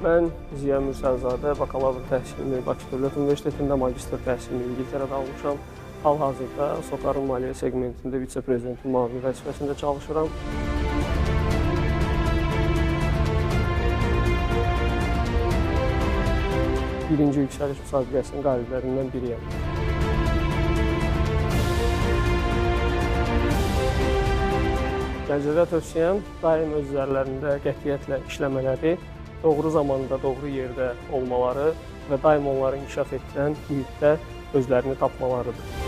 Mən Ziya Mürsəlzadə, bakalavr təhsilini Bakı Dövlət Universitetində, magistr təhsilini İngiltərədə almışam. Hal-hazırda SOCAR-ın maliyyə segmentində vitse-prezidentin müavini vəzifəsində çalışıram. Birinci yüksəliş müsabiqəsinin qaliblərindən biriyəm. Gənclərə tövsiyəm daim öz üzərlərində qətiyyətlə işləmələri, doğru zamanda, doğru yerdə olmaları və daim onları inkişaf etdirən mühitdə özlərini tapmalarıdır.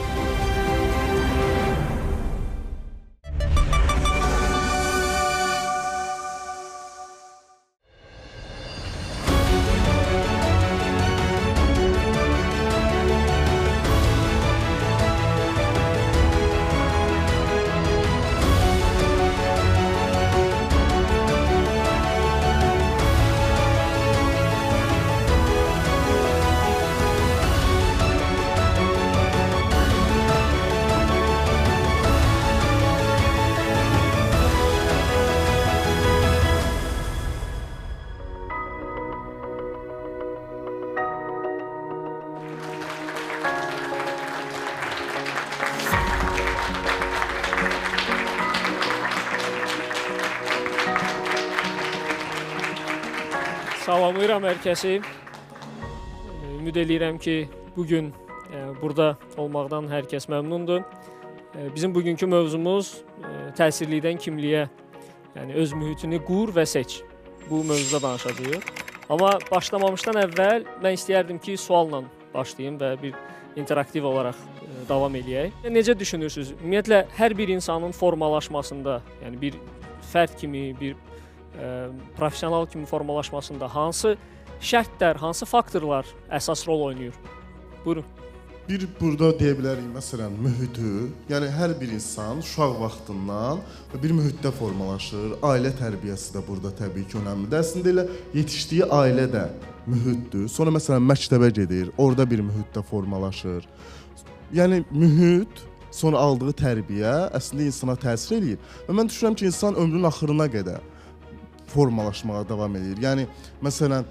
Salamlayıram hər kəsi. Ümid edirəm ki, bugün burada olmaqdan hər kəs məmnundur. Bizim bugünkü mövzumuz təsirlikdən kimliyə, yəni öz mühitini qur və seç. Bu mövzuda danışacağıq. Amma başlamamışdan əvvəl mən istəyərdim ki, sualla başlayım və bir interaktiv olaraq davam eləyək. Necə düşünürsünüz? Ümumiyyətlə, hər bir insanın formalaşmasında, yəni bir fərd kimi, bir professional kimi formalaşmasında hansı şərtlər, hansı faktorlar əsas rol oynayır? Buyurun. Bir burada deyə bilərik, məsələn, mühiti, yəni hər bir insan uşaq vaxtından bir mühitdə formalaşır. Ailə tərbiyəsi də burada təbii ki, önəmlidir. Əslində elə yetişdiyi ailə də mühitdir. Sonra məsələn məktəbə gedir, orada bir mühitdə formalaşır. Yəni mühit, sonra aldığı tərbiyə əslində insana təsir eləyir. Və mən düşünürəm ki, insan ömrünün axırına qədər formalaşmağa davam edir. Yəni məsələn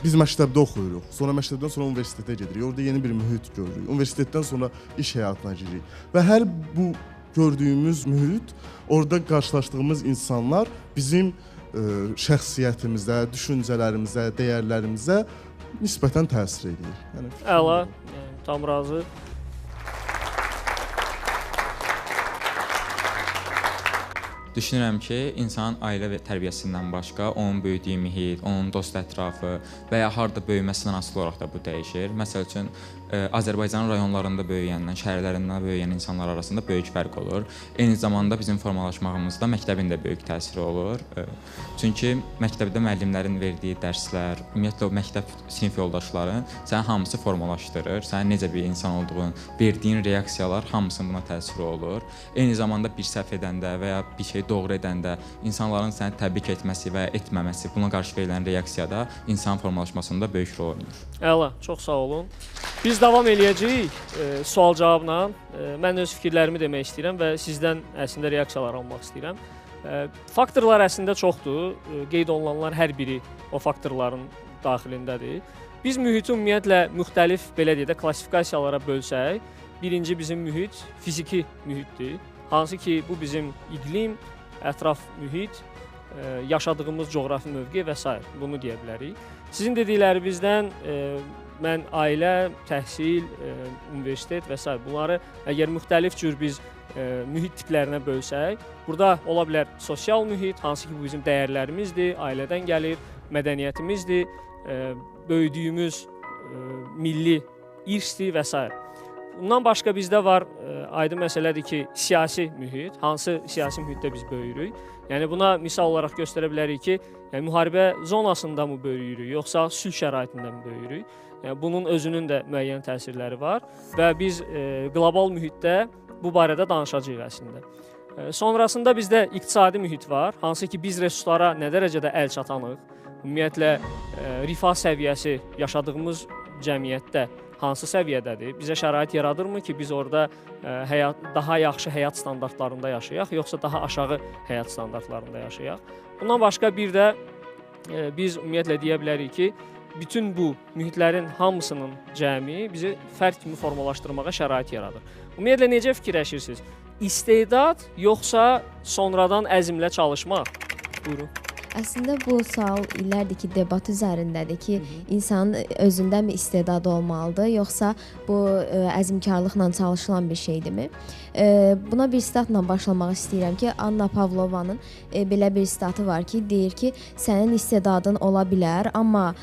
biz məktəbdə oxuyuruq. Sonra məktəbdən sonra universitetə gedirik. Orada yeni bir mühit görürük. Universitetdən sonra iş həyatına giririk. Və hər bu gördüyümüz mühit, orada qarşılaşdığımız insanlar bizim şəxsiyyətimizə, düşüncələrimizə, dəyərlərimizə nisbətən təsir edir. Yəni Əla, tam razı. Düşünürəm ki, insanın ailə və tərbiyəsindən başqa onun böyüdüyü mühit, onun dost ətrafı və ya harda böyüməsindən asılı olaraq da bu dəyişir. Məsəl üçün, Azərbaycanın rayonlarında böyüyəndən, şəhərlərində böyüyən insanlar arasında böyük fərq olur. Eyni zamanda bizim formalaşmağımızda məktəbin də böyük təsiri olur. Çünki məktəbdə müəllimlərin verdiyi dərslər, ümumiyyətlə o məktəb sinif yoldaşların səni hamısı formalaşdırır. Sənin necə bir insan olduğun, verdiyin reaksiyalar hamısının buna təsiri olur. Eyni zamanda bir səhv edəndə və ya bir şey doğru edəndə insanların səni təbrik etməsi və ya etməməsi, buna qarşı verilən reaksiyada insan formalaşmasında böyük rol oynayır. Əla, çox sağ olun. Biz davam eləyəcəyik sual-cavabla. Mən öz fikirlərimi demək istəyirəm və sizdən əslində reaksiyalar almaq istəyirəm. Faktorlar əslində çoxdur. Qeyd olunanlar hər biri o faktorların daxilindədir. Biz mühiti ümumiyyətlə müxtəlif, belə deyək də, klassifikasiyalara bölsək, birinci bizim mühit fiziki mühitdir. Hansı ki, bu bizim iqlim, ətraf mühit, yaşadığımız coğrafi mövqe və s. Bunu deyə bilərik. Sizin dediklərinizdən mən ailə, təhsil, universitet və s. bunları əgər müxtəlif cür biz mühit tiplərinə bölsək, burada ola bilər sosial mühit, hansı ki, bu bizim dəyərlərimizdir, ailədən gəlir, mədəniyyətimizdir, böyüdüyümüz milli irsdir və s. Bundan başqa bizdə var, aydın məsələdir ki, siyasi mühit, hansı siyasi mühitdə biz böyüyürük. Yəni buna misal olaraq göstərə bilərik ki, müharibə zonasında mı böyüyürük, yoxsa sülh şəraitində mi böyüyürük? Bunun özünün də müəyyən təsirləri var və biz qlobal mühitdə bu barədə danışacağıq əslində. Sonrasında bizdə iqtisadi mühit var, hansı ki, biz resurslara nə dərəcədə əl çatanıq, ümumiyyətlə rifah səviyyəsi yaşadığımız cəmiyyətdə hansı səviyyədədir? Bizə şərait yaradırmı ki, biz orada daha yaxşı həyat standartlarında yaşayaq, yoxsa daha aşağı həyat standartlarında yaşayaq? Bundan başqa bir də biz ümumiyyətlə deyə bilərik ki, bütün bu mühitlərin hamısının cəmi bizi fərd kimi formalaşdırmağa şərait yaradır. Ümumiyyətlə necə fikirləşirsiniz? İstedad yoxsa sonradan əzmlə çalışmaq? Buyurun. Əslində bu sual illərdir ki, debat üzərindədir ki, insanın özündəmi istedad olmalıdır, yoxsa bu əzmkarlıqla çalışılan bir şeydirmi? Buna bir statla başlamaq istəyirəm ki, Anna Pavlovanın belə bir statı var ki, deyir ki, sənin istedadın ola bilər, amma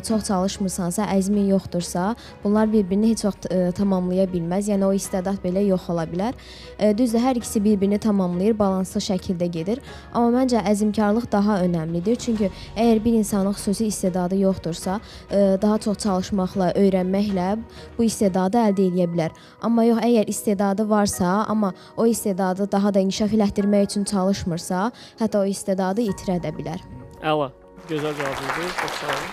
çox çalışmırsansa, əzmin yoxdursa, bunlar bir-birini heç vaxt tamamlaya bilməz. Yəni o istedad belə yox ola bilər. Düzdür, hər ikisi bir-birini tamamlayır, balanslı şəkildə gedir. Amma məncə əzmkarlıq daha önəmlidir. Çünki əgər bir insanın xüsusi istedadı yoxdursa, daha çox çalışmaqla, öyrənməklə bu istedadı əldə edə bilər. Amma yox, əgər istedadı varsa, amma o istedadı daha da inkişaf elətdirmək üçün çalışmırsa, hətta o istedadı itirə də bilər. Əla, gözəl cavab verdi. Çox sağ olun.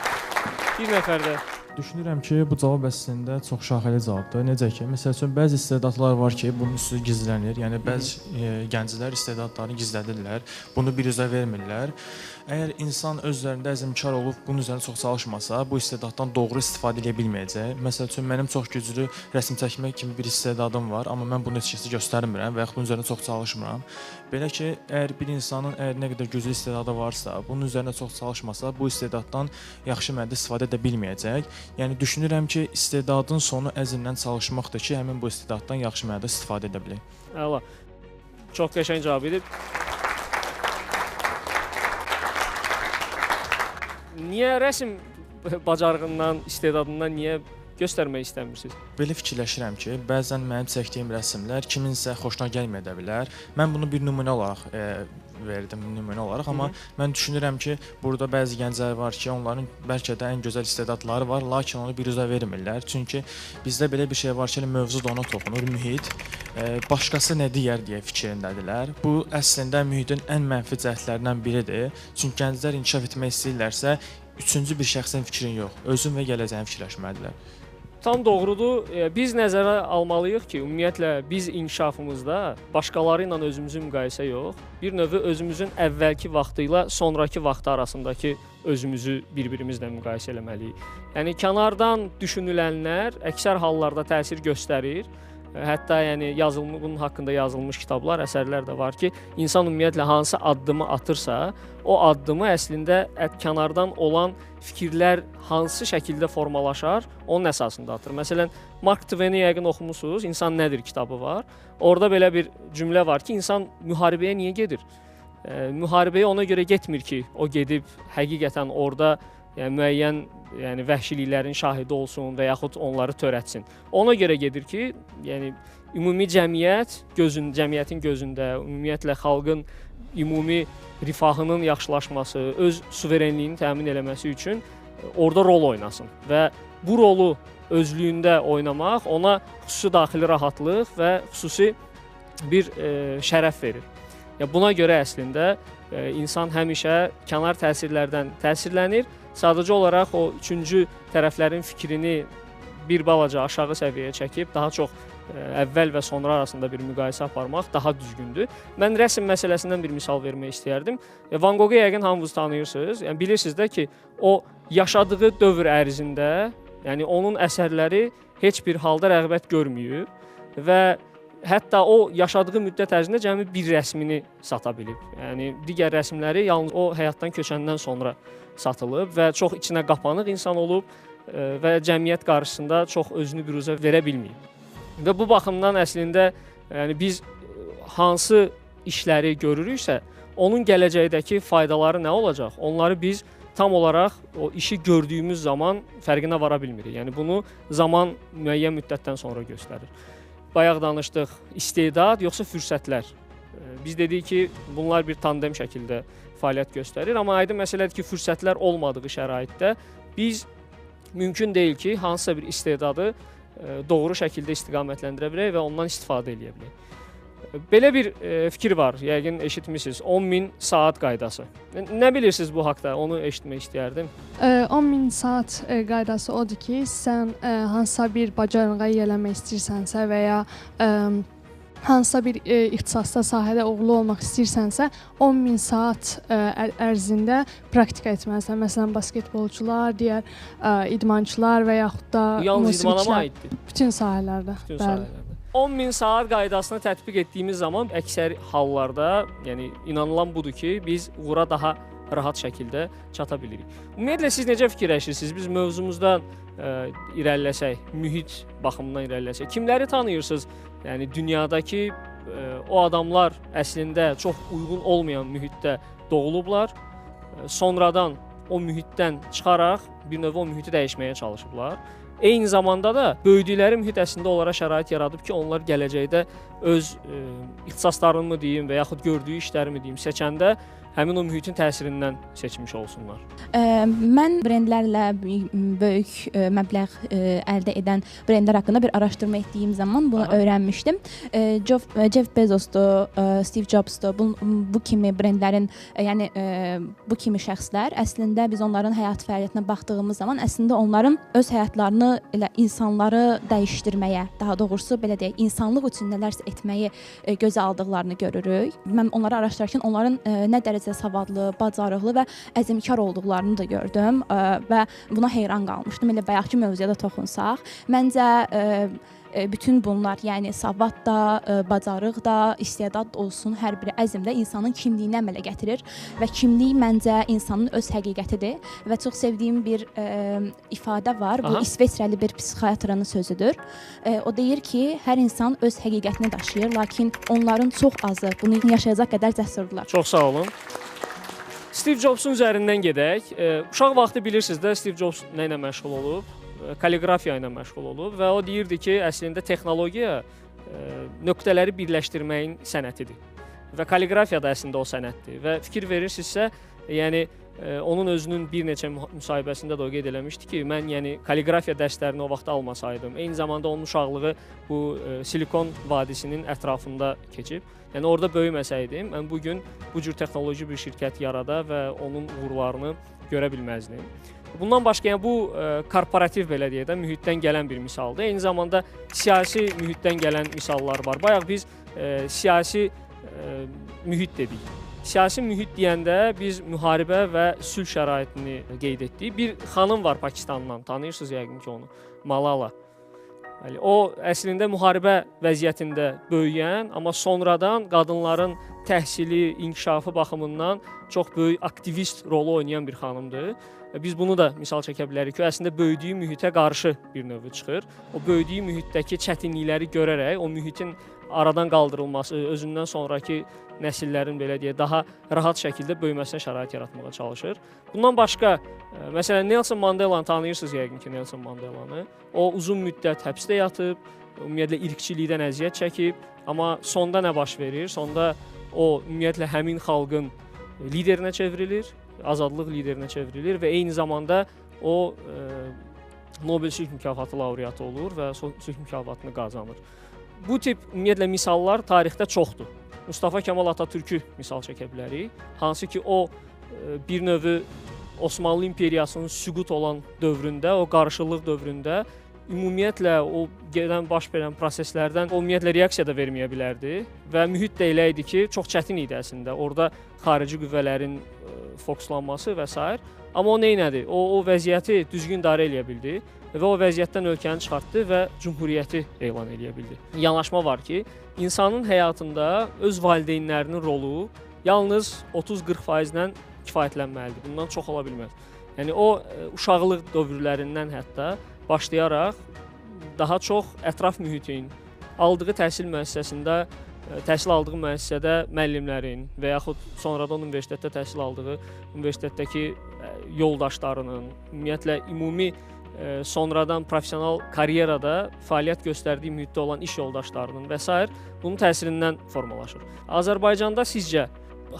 Bir nəfər də Düşünürəm ki, bu cavab əslində çox şaxəli cavabdır. Necə ki, məsəl üçün bəzi istedadlar var ki, bunun üstü gizlənir. Yəni bəzi gənclər istedadlarını gizlədirlər, bunu bir üzə vermirlər. Əgər insan özlərində əzmkar olub bunun üzərində çox çalışmasa, bu istedaddan doğru istifadə edə bilməyəcək. Məsəl üçün mənim çox güclü rəsm çəkmək kimi bir istedadım var, amma mən bunu heç kəsə göstərmirəm və yaxud bunun üzərində çox çalışmıram. Belə ki, əgər bir insanın nə qədər güclü istedadı varsa, bunun üzərində çox çalışmasa, bu istedaddan yaxşı mənada istifadə edə bilməyəcək. Yəni düşünürəm ki, istedadın sonu əzmlə çalışmaqdır ki, həmin bu istedaddan yaxşı mənada istifadə edə bilək. əla. Çox qəşəng cavab edib. Niyə rəsm bacarığından, istedadından niyə göstərmək istəmirsiniz? Belə fikirləşirəm ki, bəzən mənim çəkdiyim rəsmlər kiminsə xoşuna gəlməyə də bilər. Mən bunu bir nümunə olaraq verdim, amma mən düşünürəm ki, burada bəzi gənclər var ki, onların bəlkə də ən gözəl istedadları var, lakin onu bir üzə vermirlər. Çünki bizdə belə bir şey var ki, mövzu da ona toxunur, mühit. Başqası nə deyər deyə fikrindədirlər. Bu əslində mühitin ən mənfi cəhətlərindən biridir. Çünki gənclər inkişaf etmək istəyirlərsə, üçüncü bir şəxsin fikrin yox, özün və gələcəyin fikirləşməlidirlər. Tam doğrudur. Biz nəzərə almalıyıq ki, ümumiyyətlə biz inkişafımızda başqaları ilə özümüzü müqayisə yox, bir növ özümüzün əvvəlki vaxtı ilə sonrakı vaxtı arasındakı özümüzü bir-birimizlə müqayisə eləməliyik. Yəni kənardan düşünülənlər əksər hallarda təsir göstərir. Hətta yəni bunun haqqında yazılmış kitablar, əsərlər də var ki, insan ümumiyyətlə hansı addımı atırsa, o addımı əslində kənardan olan fikirlər hansı şəkildə formalaşar, onun əsasında atır. Məsələn, Mark Twain-i yəqin oxumusunuz, İnsan Nədir kitabı var. Orada belə bir cümlə var ki, insan müharibəyə niyə gedir? Müharibəyə ona görə getmir ki, o gedib həqiqətən orada müəyyən vəhşiliklərin şahidi olsun və yaxud onları törətsin. Ona görə gedir ki, ümumi cəmiyyətin gözündə, ümumiyyətlə xalqın ümumi rifahının yaxşılaşması, öz suverenliyini təmin eləməsi üçün orada rol oynasın və bu rolu özlüyündə oynamaq ona xüsusi daxili rahatlıq və xüsusi bir şərəf verir. Buna görə əslində insan həmişə kənar təsirlərdən təsirlənir. Sadəcə olaraq o üçüncü tərəflərin fikrini bir balaca aşağı səviyyəyə çəkib daha çox əvvəl və sonra arasında bir müqayisə aparmaq daha düzgündür. Mən rəsm məsələsindən bir misal vermək istəyərdim. Van Gogh-u yəqin hamınız tanıyırsınız. Bilirsiniz də ki, o yaşadığı dövr ərzində, onun əsərləri heç bir halda rəğbət görməyib və hətta o yaşadığı müddət ərzində cəmi bir rəsmini sata bilib. Digər rəsmləri yalnız o həyatdan köçəndən sonra satılıb və çox içinə qapanıq insan olub və cəmiyyət qarşısında çox özünü büruzə verə bilməyib. Və bu baxımdan əslində biz hansı işləri görürüksə, onun gələcəkdəki faydaları nə olacaq? Onları biz tam olaraq o işi gördüyümüz zaman fərqinə vara bilmirik. Bunu zaman müəyyən müddətdən sonra göstərir. Bayaq danışdıq, istedad yoxsa fürsətlər. Biz dedik ki, bunlar bir tandem şəkildə fəaliyyət göstərir, amma aydın məsələdir ki, fürsətlər olmadığı şəraitdə biz mümkün deyil ki, hansısa bir istedadı doğru şəkildə istiqamətləndirə bilək və ondan istifadə edə bilək. Belə bir fikir var, yəqin eşitmisiniz, 10.000 saat qaydası. Nə bilirsiniz bu haqda? Onu eşitmək istəyərdim. 10.000 saat qaydası odur ki, sən hansısa bir bacarığa yiyələmək istəyirsənsə və ya hansısa bir ixtisasda, sahədə uğurlu olmaq istəyirsənsə, 10.000 saat ərzində praktika etməlisən. Məsələn, basketbolçular, digər idmançılar və yaxud da Yalnız idmana mı musiqiçilər. aiddir? Bütün sahələrdə. Bütün sahələrdə. 10.000 saat qaydasını tətbiq etdiyimiz zaman əksər hallarda, yəni inanılan budur ki, biz uğura daha rahat şəkildə çata bilirik. Ümumiyyətlə siz necə fikirləşirsiniz? Biz mövzumuzdan irəliləsək, mühit baxımından irəliləsək, kimləri tanıyırsınız? Yəni dünyadakı o adamlar əslində çox uyğun olmayan mühitdə doğulublar, sonradan o mühitdən çıxaraq bir növ o mühiti dəyişməyə çalışıblar. Eyni zamanda da böyüdükləri mühit əslində onlara şərait yaradıb ki, onlar gələcəkdə öz ixtisaslarını mı deyim və yaxud gördüyü işləri mi deyim seçəndə həmin o mühitin təsirindən seçmiş olsunlar. Mən brendlərlə böyük məbləğ əldə edən brendlər haqqında bir araşdırma etdiyim zaman bunu öyrənmişdim. Jeff Bezosdur, Steve Jobsdur, bu kimi brendlərin, yəni bu kimi şəxslər əslində biz onların həyat fəaliyyətinə baxdığımız zaman əslində onların öz həyatlarını elə insanları dəyişdirməyə, daha doğrusu belə deyək, insanlıq üçün nələrsə etməyi gözə aldıqlarını görürük. Mən onları araşdırarkən onların nə dərəcədə savadlı, bacarıqlı və əzmkar olduqlarını da gördüm və buna heyran qalmışdım. Elə bayaqki mövzuya da toxunsaq, məncə bütün bunlar, yəni savad da, bacarıq da, istedad olsun, hər biri əzmdə insanın kimliyini əmələ gətirir və kimlik məncə insanın öz həqiqətidir və çox sevdiyim bir ifadə var. Bu İsveçrəli bir psixiatrın sözüdür. O deyir ki, hər insan öz həqiqətini daşıyır, lakin onların çox azı bunu yaşayacaq qədər cəsurdurlar. Çox sağ olun. Steve Jobsun üzərindən gedək. Uşaq vaxtı bilirsiniz də Steve Jobs nə ilə məşğul olub? Kalligrafiya ilə məşğul olub və o deyirdi ki, əslində texnologiya nöqtələri birləşdirməyin sənətidir. Və kalligrafiya da əslində o sənətdir. Və fikir verirsinizsə, yəni onun özünün bir neçə müsahibəsində də o qeyd eləmişdi ki, mən yəni kalligrafiya dərslərini o vaxt almasaydım, eyni zamanda onun uşaqlığı bu Silikon vadisinin ətrafında keçib. Yəni orada böyüməsəydim, mən bu gün bu cür texnoloji bir şirkət yarada və onun uğurlarını görə bilməzdim. Bundan başqa yəni bu korporativ belə deyək də mühitdən gələn bir misaldır. Eyni zamanda siyasi mühitdən gələn misallar var. Bayaq biz siyasi mühit dedik. Siyasi mühit deyəndə biz müharibə və sülh şəraitini qeyd etdik. Bir xanım var Pakistandan, tanıyırsınız yəqin ki onu, Malala. O əslində müharibə vəziyyətində böyüyən, amma sonradan qadınların təhsili, inkişafı baxımından çox böyük aktivist rolu oynayan bir xanımdır. Biz bunu da misal çəkə bilərik ki, əslində böyüdüyü mühitə qarşı bir növ çıxır. O böyüdüyü mühitdəki çətinlikləri görərək o mühitin aradan qaldırılması, özündən sonraki nəsillərin belə deyə daha rahat şəkildə böyüməsinə şərait yaratmağa çalışır. Bundan başqa, məsələn, Nelson Mandelanı tanıyırsınız yəqin ki, Nelson Mandelanı. O uzun müddət həbsdə yatıb, ümumiyyətlə irqçilikdən əziyyət çəkib, amma sonda nə baş verir? Sonda o ümumiyyətlə həmin xalqın liderinə çevrilir, azadlıq liderinə çevrilir və eyni zamanda o Nobel sülh mükafatı laureatı olur və sülh mükafatını qazanır. Bu tip ümumiyyətlə misallar tarixdə çoxdur. Mustafa Kemal Atatürk'ü misal çəkə bilərik. Hansı ki o bir növ Osmanlı imperiyasının süqut olan dövründə, o qarşılıq dövründə ümumiyyətlə o gedən baş verən proseslərdən ümumiyyətlə reaksiya da verməyə bilərdi və mühit də elə idi ki, çox çətin idi əslində. Orada xarici qüvvələrin fokuslanması və s. Amma o nə etdi? O vəziyyəti düzgün idarə edə bildi və o vəziyyətdən ölkəni çıxartdı və cümhuriyyəti elan edə bildi. Yanaşma var ki, insanın həyatında öz valideynlərinin rolu yalnız 30-40%-dən kifayətlənməlidir. Bundan çox ola bilməz. Yəni o uşaqlıq dövrlərindən hətta başlayaraq daha çox ətraf mühitin, aldığı təhsil müəssisəsində, təhsil aldığı müəssisədə müəllimlərin və yaxud sonradan universitetdə təhsil aldığı universitetdəki yoldaşlarının, ümumiyyətlə ümumi sonradan professional karyerada fəaliyyət göstərdiyi mühitdə olan iş yoldaşlarının və s. bunun təsirindən formalaşır. Azərbaycanda sizcə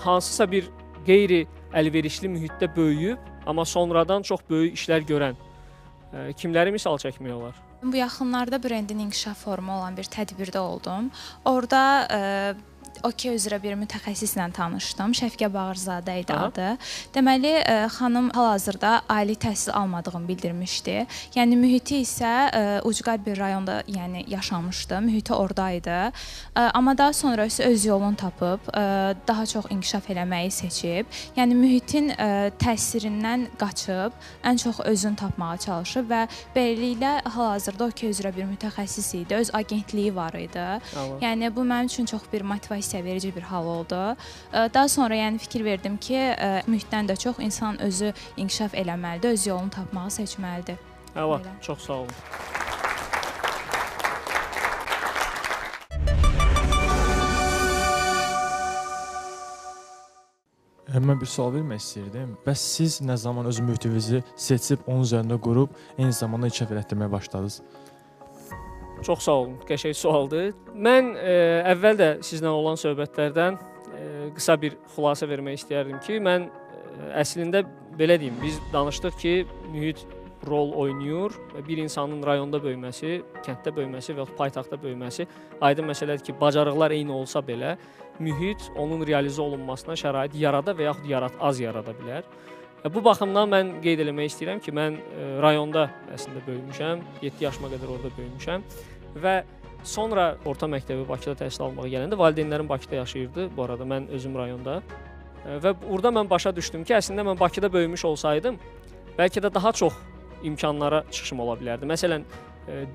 hansısa bir qeyri-əlverişli mühitdə böyüyüb, amma sonradan çox böyük işlər görən kimləri misal çəkmək olar? Bu yaxınlarda brendin inkişaf formu olan bir tədbirdə oldum. Orada OK üzrə bir mütəxəssislə tanışdım. Şəfiqə Bağırzadə idi Aha. adı. Deməli, xanım hal-hazırda ali təhsil almadığını bildirmişdi. Yəni mühiti isə ucqar bir rayonda, yəni yaşamışdı. Mühiti oradaydı. Amma daha sonra isə öz yolunu tapıb, daha çox inkişaf eləməyi seçib. Yəni mühitin təsirindən qaçıb, ən çox özünü tapmağa çalışıb və beləliklə hal-hazırda OK üzrə bir mütəxəssis idi. Öz agentliyi var idi. Tamam. Yəni bu mənim üçün çox bir motivasiya verici bir hal oldu. Daha sonra yəni fikir verdim ki, mühitdən də çox insan özü inkişaf eləməlidir, öz yolunu tapmağı seçməlidir. Əla, Belə. çox sağ olun. Mən bir sual vermək istəyirdim. Bəs siz nə zaman öz mühitinizi seçib, onun üzərində qurub, eyni zamanda inkişaf etdirməyə başladınız? Çox sağ olun. Qəşəng sualdır. Mən əvvəl də sizlə olan söhbətlərdən qısa bir xülasə vermək istəyərdim ki, mən əslində belə deyim, biz danışdıq ki, mühit rol oynayır və bir insanın rayonda böyüməsi, kənddə böyüməsi və ya paytaxtda böyüməsi aydın məsələdir ki, bacarıqlar eyni olsa belə, mühit onun realizə olunmasına şərait yarada və yaxud az yarada bilər. Bu baxımdan mən qeyd eləmək istəyirəm ki, mən rayonda əslində böyümüşəm, 7 yaşıma qədər orada böyümüşəm və sonra orta məktəbi Bakıda təhsil almağa gələndə valideynlərim Bakıda yaşayırdı. Bu arada mən özüm rayonda və burada mən başa düşdüm ki, əslində mən Bakıda böyümüş olsaydım, bəlkə də daha çox imkanlara çıxışım ola bilərdi. Məsələn,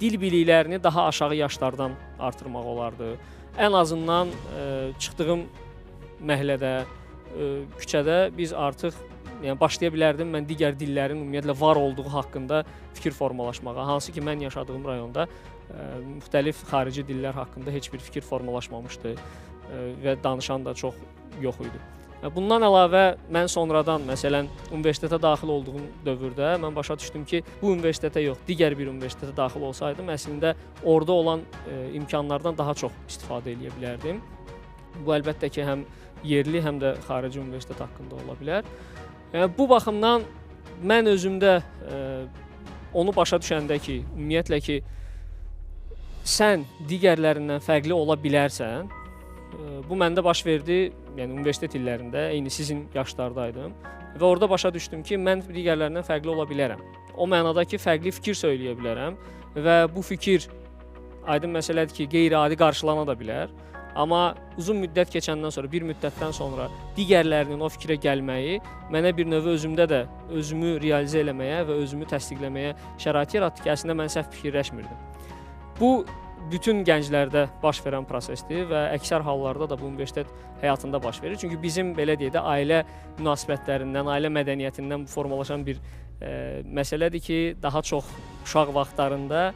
dil biliklərini daha aşağı yaşlardan artırmaq olardı. Ən azından çıxdığım məhəllədə, küçədə biz artıq başlaya bilərdim mən digər dillərin ümumiyyətlə var olduğu haqqında fikir formalaşmağa. Hansı ki, mən yaşadığım rayonda müxtəlif xarici dillər haqqında heç bir fikir formalaşmamışdı və danışan da çox yox idi. Bundan əlavə, mən sonradan, məsələn, universitetə daxil olduğum dövrdə mən başa düşdüm ki, bu universitetə yox, digər bir universitetə daxil olsaydım, əslində orada olan imkanlardan daha çox istifadə edə bilərdim. Bu, əlbəttə ki, həm yerli, həm də xarici universitet haqqında ola bilər. Bu baxımdan mən özümdə onu başa düşəndə ki, ümumiyyətlə ki, sən digərlərindən fərqli ola bilərsən, bu məndə baş verdi, yəni universitet illərində, eyni sizin yaşlardaydım və orada başa düşdüm ki, mən digərlərindən fərqli ola bilərəm. O mənada ki, fərqli fikir söyləyə bilərəm və bu fikir aydın məsələdir ki, qeyri-adi qarşılana da bilər. Amma uzun müddət keçəndən sonra, bir müddətdən sonra digərlərinin o fikrə gəlməyi mənə bir növ özümdə də özümü realizə eləməyə və özümü təsdiqləməyə şərait yaratdı ki, əslində mən səhv fikirləşmirdim. Bu, bütün gənclərdə baş verən prosesdir və əksər hallarda da bu universitet həyatında baş verir. Çünki bizim, belə deyək də, ailə münasibətlərindən, ailə mədəniyyətindən formalaşan bir məsələdir ki, daha çox uşaq vaxtlarında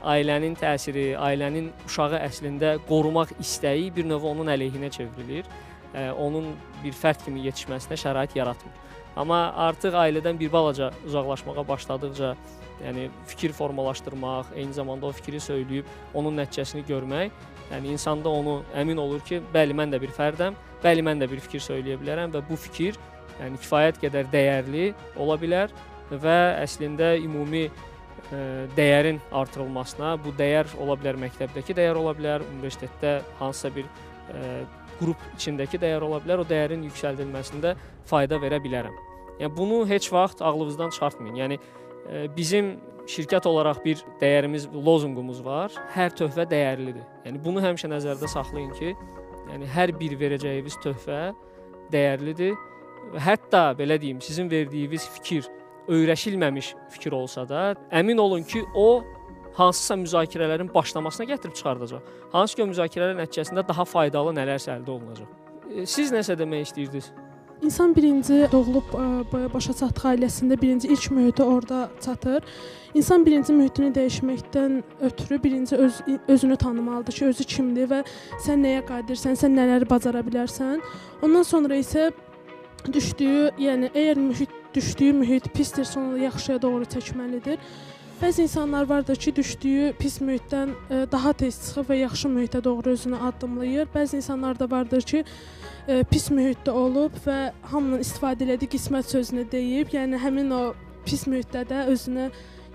ailənin təsiri, ailənin uşağı əslində qorumaq istəyi bir növ onun əleyhinə çevrilir. Onun bir fərd kimi yetişməsinə şərait yaratmır. Amma artıq ailədən bir balaca uzaqlaşmağa başladıqca, yəni fikir formalaşdırmaq, eyni zamanda o fikri söyləyib onun nəticəsini görmək, yəni insanda onu əmin olur ki, bəli, mən də bir fərdəm, bəli, mən də bir fikir söyləyə bilərəm və bu fikir yəni kifayət qədər dəyərli ola bilər və əslində ümumi dəyərin artırılmasına, bu dəyər ola bilər məktəbdəki dəyər ola bilər, universitetdə hansısa bir qrup içindəki dəyər ola bilər, o dəyərin yüksəldilməsində fayda verə bilərəm. Yəni bunu heç vaxt ağlınızdan çıxartmayın. Yəni bizim şirkət olaraq bir dəyərimiz, lozunqumuz var. Hər töhfə dəyərlidir. Yəni bunu həmişə nəzərdə saxlayın ki, yəni hər bir verəcəyiniz töhfə dəyərlidir. Hətta belə deyim, sizin verdiyiniz fikir öyrəşilməmiş fikir olsa da, əmin olun ki, o hansısa müzakirələrin başlamasına gətirib çıxardacaq. Hansı ki, o müzakirələrin nəticəsində daha faydalı nələrsə əldə olunacaq. Siz nəsə demək istəyirdiniz? İnsan birinci doğulub başa çatdığı ailəsində birinci ilk mühiti orada çatır. İnsan birinci mühitini dəyişməkdən ötürü birinci özünü tanımalıdır ki, özü kimdir və sən nəyə qadirsən, sən nələri bacara bilərsən. Ondan sonra isə yəni əgər düşdüyü mühit pisdirsə, onu yaxşıya doğru çəkməlidir. Bəzi insanlar vardır ki, düşdüyü pis mühitdən daha tez çıxır və yaxşı mühitə doğru özünü addımlayır. Bəzi insanlar da vardır ki, pis mühitdə olub və hamının istifadə elədiyi qismət sözünü deyib, yəni həmin o pis mühitdə də özünü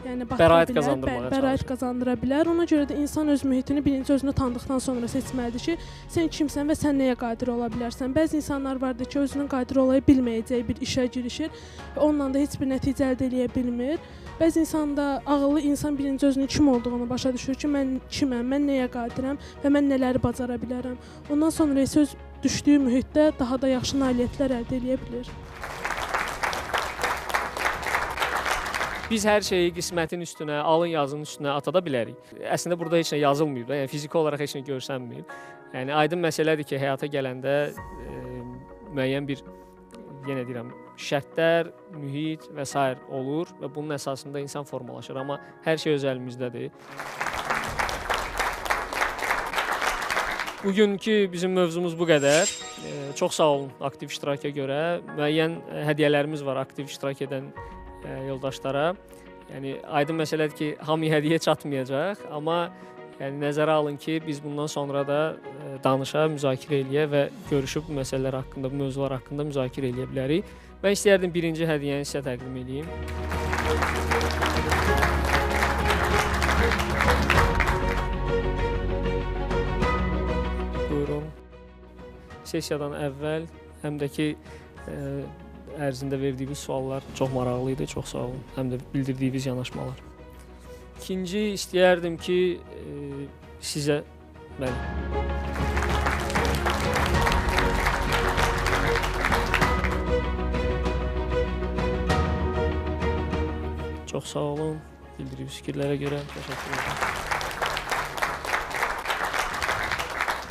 yəni batıra Bəraət bilər, qazandırmağa bəraət çalışır. qazandıra bilər. Ona görə də insan öz mühitini birinci özünü tanıdıqdan sonra seçməlidir ki, sən kimsən və sən nəyə qadir ola bilərsən. Bəzi insanlar vardır ki, özünün qadir ola bilməyəcəyi bir işə girişir və onunla da heç bir nəticə əldə edə bilmir. Bəzi insanda ağıllı insan birinci özünün kim olduğunu başa düşür ki, mən kiməm, mən nəyə qadirəm və mən nələri bacara bilərəm. Ondan sonra isə öz düşdüyü mühitdə daha da yaxşı nailiyyətlər əldə edə bilər. Biz hər şeyi qismətin üstünə, alın yazının üstünə atada bilərik. Əslində burada heç nə yazılmır da, yəni fiziki olaraq heç nə görsənmir. Yəni aydın məsələdir ki, həyata gələndə müəyyən bir yenə deyirəm, şərtlər, mühit və s. olur və bunun əsasında insan formalaşır, amma hər şey öz əlimizdədir. Bugünkü bizim mövzumuz bu qədər. Çox sağ olun aktiv iştiraka görə. Müəyyən hədiyyələrimiz var aktiv iştirak edən yoldaşlara. Yəni aydın məsələdir ki, hamıya hədiyyə çatmayacaq, amma yəni nəzərə alın ki, biz bundan sonra da danışa, müzakirə eləyə və görüşüb bu məsələlər haqqında, bu mövzular haqqında müzakirə eləyə bilərik. Mən istəyərdim birinci hədiyyəni sizə təqdim edeyim. Buyurun. Sessiyadan əvvəl həm də ki ərzində verdiyiniz suallar çox maraqlı idi, çox sağ olun. Həm də bildirdiyiniz yanaşmalar. İkinci istəyərdim ki, sizə çox sağ olun. Bildirdiyiniz fikirlərə görə təşəkkür edirəm.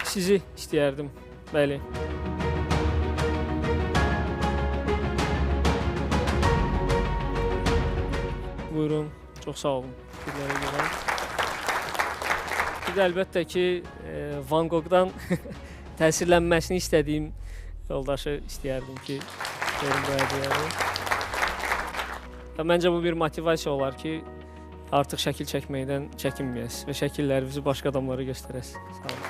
Sizi istəyərdim. Bəli. Buyurun, çox sağ olun fikirlərə görə. Bir də əlbəttə ki, Van Goghdan təsirlənməsini istədiyim yoldaşı istəyərdim ki, verin bu hədiyyəni. Və məncə bu bir motivasiya olar ki, artıq şəkil çəkməkdən çəkinməyəsiz və şəkillərinizi başqa adamlara göstərəsiz. Sağ olun.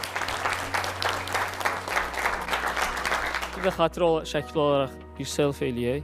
Bir də xatirə şəkli olaraq bir selfie eləyək.